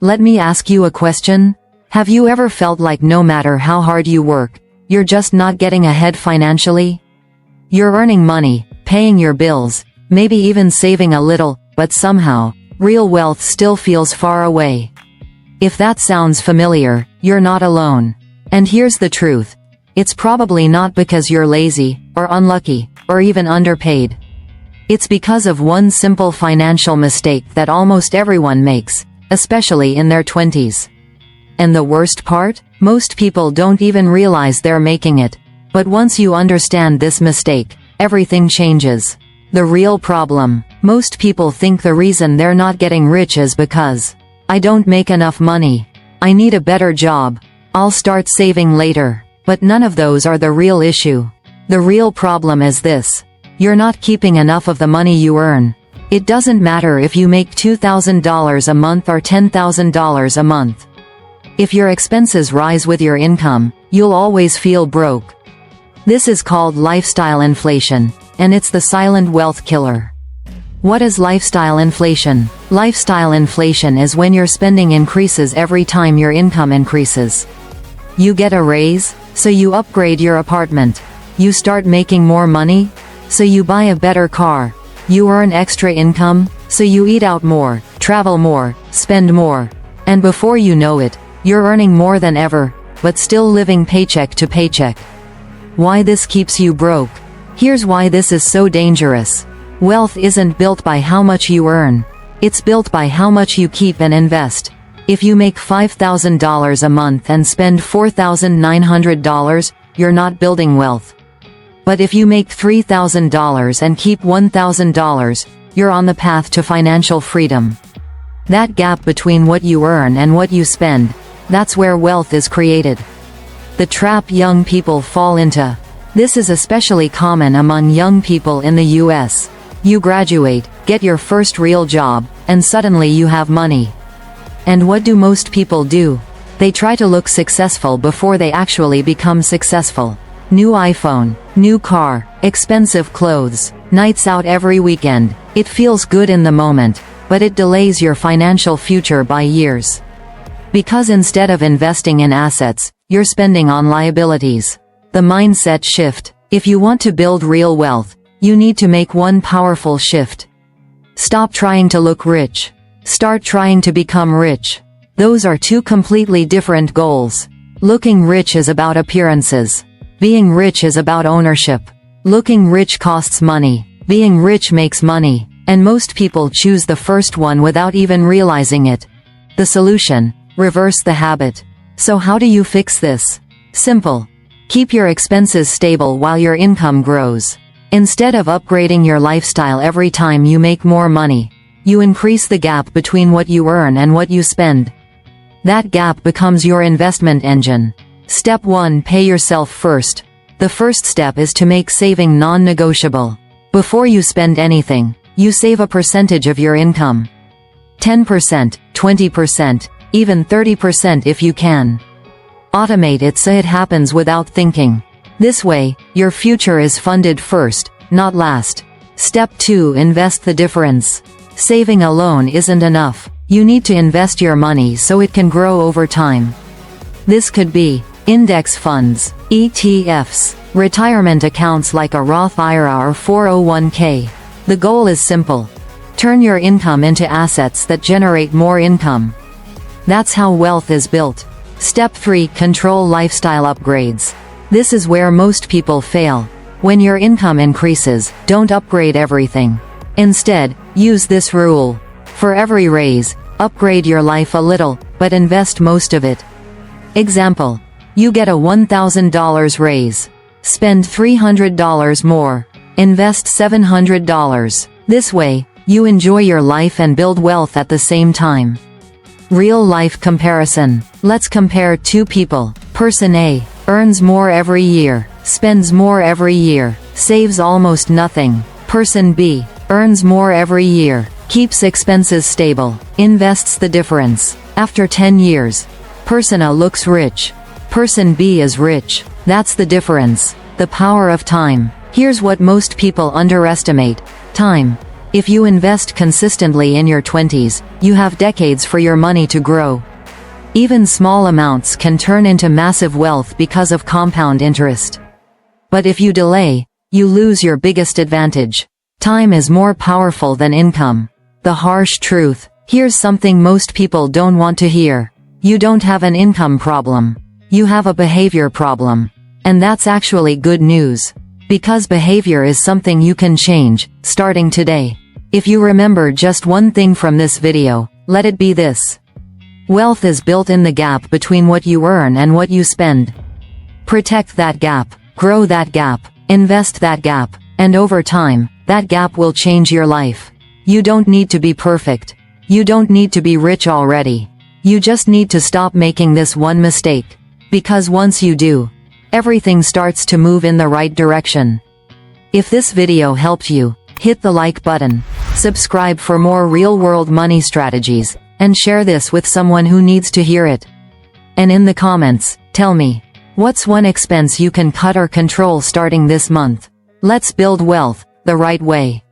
Let me ask you a question. Have you ever felt like no matter how hard you work, you're just not getting ahead financially? You're earning money, paying your bills, maybe even saving a little, but somehow, real wealth still feels far away. If that sounds familiar, you're not alone. And here's the truth. It's probably not because you're lazy, or unlucky, or even underpaid. It's because of one simple financial mistake that almost everyone makes, especially in their 20s. And the worst part? Most people don't even realize they're making it. But once you understand this mistake, everything changes. The real problem: most people think the reason they're not getting rich is because, I don't make enough money. I need a better job. I'll start saving later. But none of those are the real issue. The real problem is this: you're not keeping enough of the money you earn. It doesn't matter if you make $2,000 a month or $10,000 a month. If your expenses rise with your income, you'll always feel broke. This is called lifestyle inflation, and it's the silent wealth killer. What is lifestyle inflation? Lifestyle inflation is when your spending increases every time your income increases. You get a raise, so you upgrade your apartment. You start making more money, so you buy a better car. You earn extra income, so you eat out more, travel more, spend more. And before you know it, you're earning more than ever, but still living paycheck to paycheck. Why this keeps you broke? Here's why this is so dangerous. Wealth isn't built by how much you earn. It's built by how much you keep and invest. If you make $5,000 a month and spend $4,900, you're not building wealth. But if you make $3,000 and keep $1,000, you're on the path to financial freedom. That gap between what you earn and what you spend, that's where wealth is created. The trap young people fall into. This is especially common among young people in the US. You graduate, get your first real job, and suddenly you have money. And what do most people do? They try to look successful before they actually become successful. New iPhone, new car, expensive clothes, nights out every weekend. It feels good in the moment, but it delays your financial future by years. Because instead of investing in assets, you're spending on liabilities. The mindset shift. If you want to build real wealth, you need to make one powerful shift. Stop trying to look rich. Start trying to become rich. Those are two completely different goals. Looking rich is about appearances. Being rich is about ownership. Looking rich costs money. Being rich makes money. And most people choose the first one without even realizing it. The solution: reverse the habit. So how do you fix this? Simple. Keep your expenses stable while your income grows. Instead of upgrading your lifestyle every time you make more money, you increase the gap between what you earn and what you spend. That gap becomes your investment engine. Step 1: pay yourself first. The first step is to make saving non-negotiable. Before you spend anything, you save a percentage of your income. 10%, 20%, even 30% if you can. Automate it so it happens without thinking. This way, your future is funded first, not last. Step 2: invest the difference. Saving alone isn't enough. You need to invest your money so it can grow over time. This could be index funds, ETFs, retirement accounts like a Roth IRA or 401k. The goal is simple. Turn your income into assets that generate more income. That's how wealth is built. Step 3: control lifestyle upgrades. This is where most people fail. When your income increases, don't upgrade everything. Instead, use this rule. For every raise, upgrade your life a little, but invest most of it. Example. You get a $1,000 raise. Spend $300 more. Invest $700. This way, you enjoy your life and build wealth at the same time. Real-life comparison. Let's compare two people. Person A earns more every year, spends more every year, saves almost nothing. Person B earns more every year, keeps expenses stable, invests the difference. After 10 years, Person A looks rich. Person B is rich. That's the difference. The power of time. Here's what most people underestimate. Time. If you invest consistently in your 20s, you have decades for your money to grow. Even small amounts can turn into massive wealth because of compound interest. But if you delay, you lose your biggest advantage. Time is more powerful than income. The harsh truth. Here's something most people don't want to hear. You don't have an income problem. You have a behavior problem. And that's actually good news. Because behavior is something you can change, starting today. If you remember just one thing from this video, let it be this. Wealth is built in the gap between what you earn and what you spend. Protect that gap, grow that gap, invest that gap, and over time, that gap will change your life. You don't need to be perfect. You don't need to be rich already. You just need to stop making this one mistake. Because once you do, everything starts to move in the right direction. If this video helped you, hit the like button, subscribe for more real-world money strategies, and share this with someone who needs to hear it. And in the comments, tell me, what's one expense you can cut or control starting this month? Let's build wealth the right way.